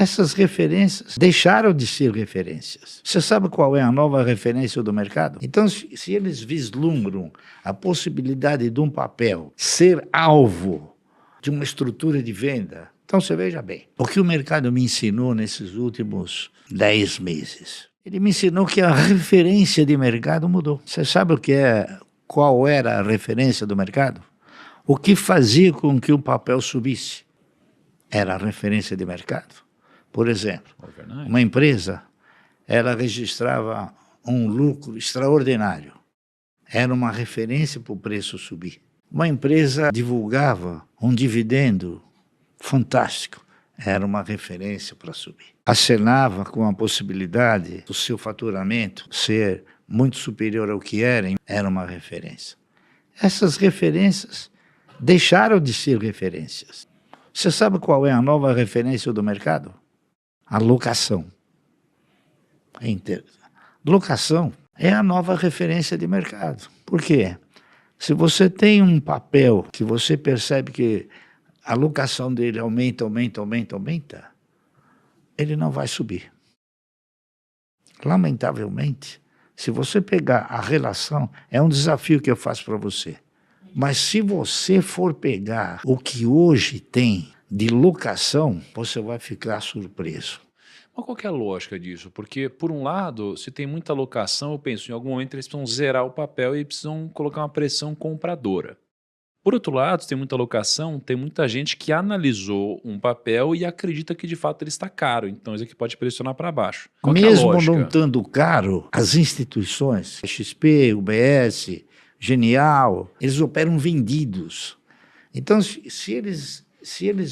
Essas referências deixaram de ser referências. Você sabe qual é a nova referência do mercado? Então, se eles vislumbram a possibilidade de um papel ser alvo de uma estrutura de venda, então você veja bem, o que o mercado me ensinou nesses últimos 10 meses? Ele me ensinou que a referência de mercado mudou. Você sabe qual era a referência do mercado? O que fazia com que o papel subisse? Era a referência de mercado. Por exemplo, uma empresa, ela registrava um lucro extraordinário. Era uma referência para o preço subir. Uma empresa divulgava um dividendo fantástico. Era uma referência para subir. Acenava com a possibilidade do seu faturamento ser muito superior ao que era uma referência. Essas referências deixaram de ser referências. Você sabe qual é a nova referência do mercado? A locação. Locação é a nova referência de mercado. Por quê? Se você tem um papel que você percebe que a locação dele aumenta, ele não vai subir. Lamentavelmente, se você pegar a relação, é um desafio que eu faço para você. Mas se você for pegar o que hoje tem de locação, você vai ficar surpreso. Mas qual que é a lógica disso? Porque, por um lado, se tem muita locação, eu penso, em algum momento eles precisam zerar o papel e precisam colocar uma pressão compradora. Por outro lado, se tem muita locação, tem muita gente que analisou um papel e acredita que de fato ele está caro, então isso aqui pode pressionar para baixo. Qual que é a Mesmo lógica? não estando caro, as instituições, XP, UBS, Genial, eles operam vendidos. Então, se eles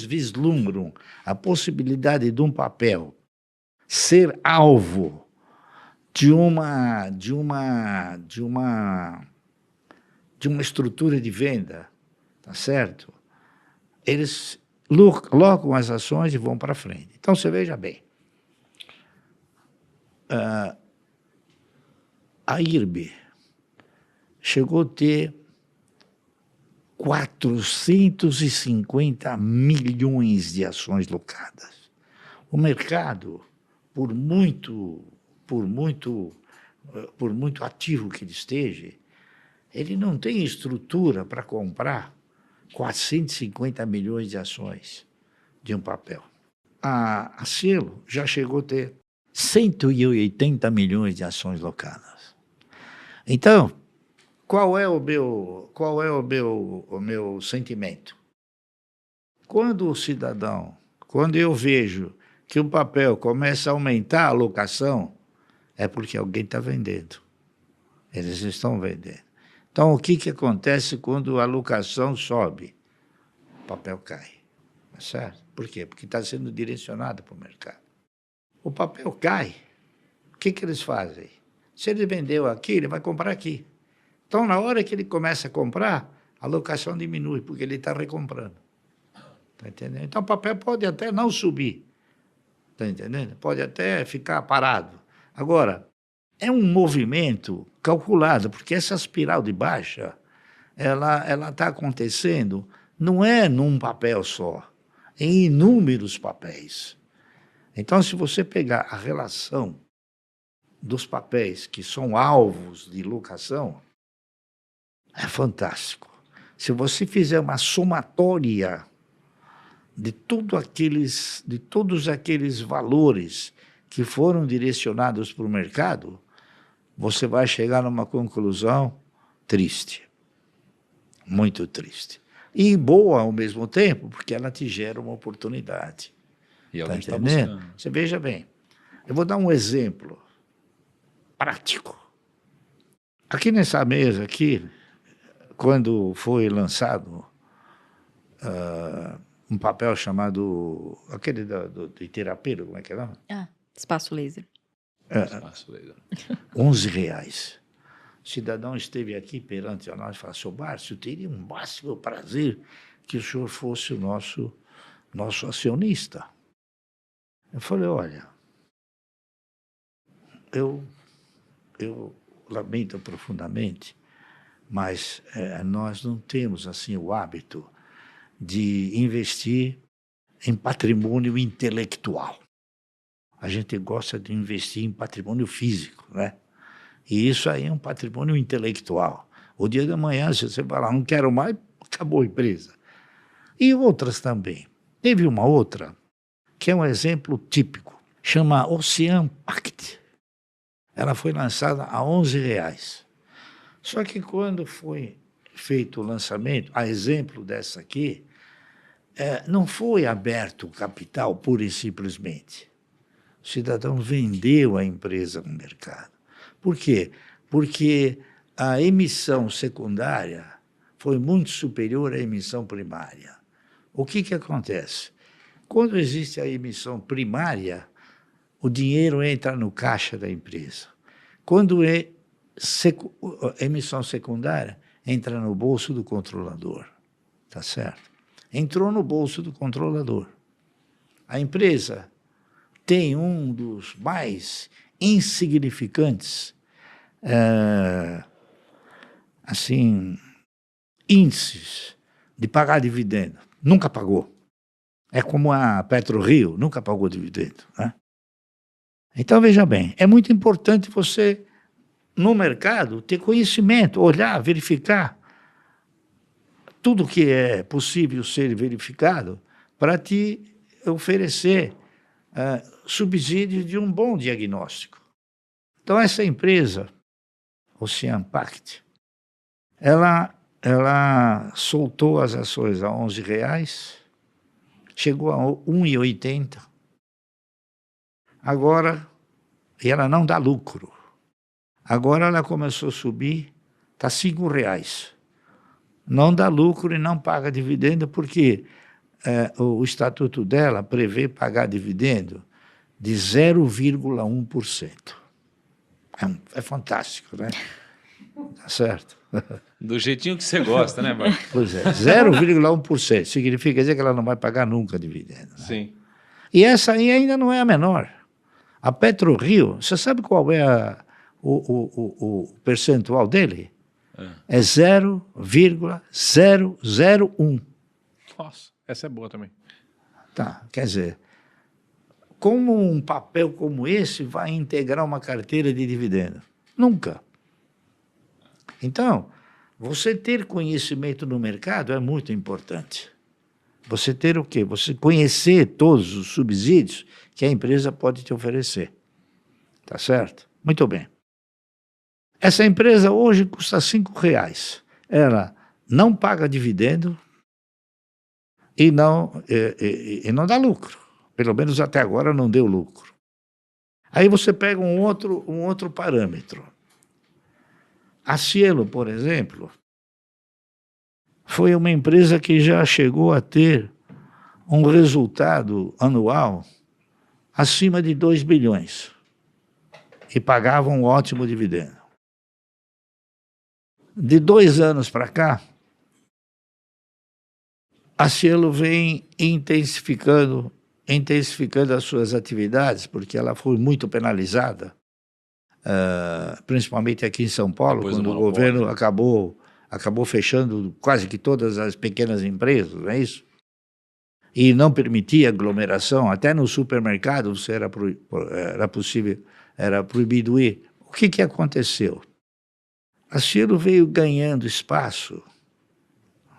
vislumbram a possibilidade de um papel ser alvo de uma estrutura de venda, tá certo? Eles locam as ações e vão para frente. Então, você veja bem, a IRB chegou a ter 450 milhões de ações locadas. O mercado, por muito ativo que ele esteja, ele não tem estrutura para comprar 450 milhões de ações de um papel. A Cielo já chegou a ter 180 milhões de ações locadas. Então, qual é o meu sentimento? Quando eu vejo que o papel começa a aumentar a alocação, é porque alguém está vendendo. Eles estão vendendo. Então, o que acontece quando a alocação sobe? O papel cai. Certo? Por quê? Porque está sendo direcionado para o mercado. O papel cai. O que eles fazem? Se ele vendeu aqui, ele vai comprar aqui. Então, na hora que ele começa a comprar, a alocação diminui, porque ele está recomprando. Está entendendo? Então, o papel pode até não subir. Está entendendo? Pode até ficar parado. Agora, é um movimento calculado, porque essa espiral de baixa, ela está acontecendo, não é num papel só, em inúmeros papéis. Então, se você pegar a relação dos papéis que são alvos de locação, é fantástico. Se você fizer uma somatória de todos aqueles valores que foram direcionados para o mercado, você vai chegar numa conclusão triste, muito triste. E boa ao mesmo tempo, porque ela te gera uma oportunidade. E Está alguém está entendendo? buscando. Você veja bem, eu vou dar um exemplo prático. Aqui nessa mesa aqui, quando foi lançado um papel chamado, aquele do Iterapeiro, como é que é o nome? Espaço Laser. Espaço Laser. R$11. O cidadão esteve aqui perante a nós e falou: "Seu Márcio, teria um máximo prazer que o senhor fosse o nosso acionista." Eu falei: "Olha, eu lamento profundamente, mas nós não temos assim o hábito de investir em patrimônio intelectual. a gente gosta de investir em patrimônio físico, né? E isso aí é um patrimônio intelectual. O dia da manhã, se você falar, não quero mais, acabou a empresa. E outras também. Teve uma outra, que é um exemplo típico, chama Ocean Pact. Ela foi lançada a R$11. Só que quando foi feito o lançamento, a exemplo dessa aqui, não foi aberto o capital pura e simplesmente. O cidadão vendeu a empresa no mercado. Por quê? Porque a emissão secundária foi muito superior à emissão primária. O que acontece? Quando existe a emissão primária, o dinheiro entra no caixa da empresa. Quando é emissão secundária, entra no bolso do controlador. Tá certo? Entrou no bolso do controlador. A empresa tem um dos mais insignificantes índices de pagar dividendo. Nunca pagou. É como a PetroRio, nunca pagou dividendo, né? Então, veja bem, é muito importante você, no mercado, ter conhecimento, olhar, verificar tudo que é possível ser verificado para te oferecer subsídio de um bom diagnóstico. Então, essa empresa, Ocean Pact, ela soltou as ações a R$11, chegou a R$1,80. Agora, e ela não dá lucro. Agora ela começou a subir, está R$5. Não dá lucro e não paga dividendo, porque o estatuto dela prevê pagar dividendo de 0,1%. É fantástico, né? Tá certo? Do jeitinho que você gosta, né, Marcos? Pois é, 0,1%. Significa dizer que ela não vai pagar nunca dividendo. Né? Sim. E essa aí ainda não é a menor. A PetroRio, você sabe qual é o percentual dele? É 0,001. Nossa, essa é boa também. Tá, quer dizer, como um papel como esse vai integrar uma carteira de dividendo? Nunca. Então, você ter conhecimento no mercado é muito importante. Você ter o quê? Você conhecer todos os subsídios que a empresa pode te oferecer. Tá certo? Muito bem. Essa empresa hoje custa R$5. Ela não paga dividendo e não dá lucro. Pelo menos até agora não deu lucro. Aí você pega um outro parâmetro. A Cielo, por exemplo, foi uma empresa que já chegou a ter um resultado anual acima de 2 bilhões e pagava um ótimo dividendo. De 2 anos para cá, a Cielo vem intensificando as suas atividades, porque ela foi muito penalizada, principalmente aqui em São Paulo, Depois quando o governo acabou fechando quase que todas as pequenas empresas, não é isso? E não permitia aglomeração, até no supermercado era proibido ir. O que aconteceu? A Cielo veio ganhando espaço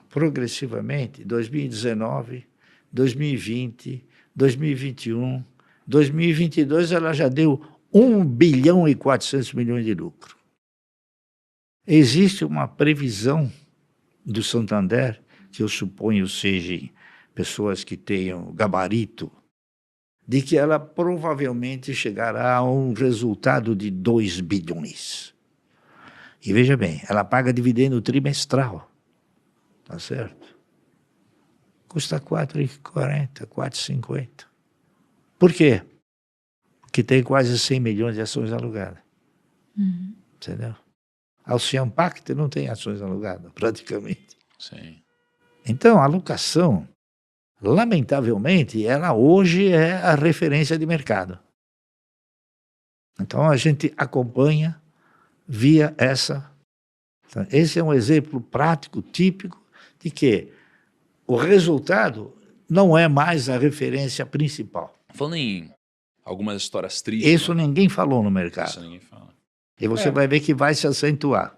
progressivamente, 2019, 2020, 2021, 2022 ela já deu 1 bilhão e 400 milhões de lucro. Existe uma previsão do Santander, que eu suponho sejam pessoas que tenham gabarito, de que ela provavelmente chegará a um resultado de 2 bilhões. E veja bem, ela paga dividendo trimestral, tá certo? Custa R$ 4,40, R$ 4,50. Por quê? Porque tem quase 100 milhões de ações alugadas. Entendeu? A Ocean Pact não tem ações alugadas, praticamente. Sim. Então, a alocação, lamentavelmente, ela hoje é a referência de mercado. Então, a gente acompanha via essa. Então, esse é um exemplo prático, típico, de que o resultado não é mais a referência principal. Falando em Algumas histórias tristes. Isso ninguém falou no Isso mercado. ninguém fala. E você vai ver que vai se acentuar.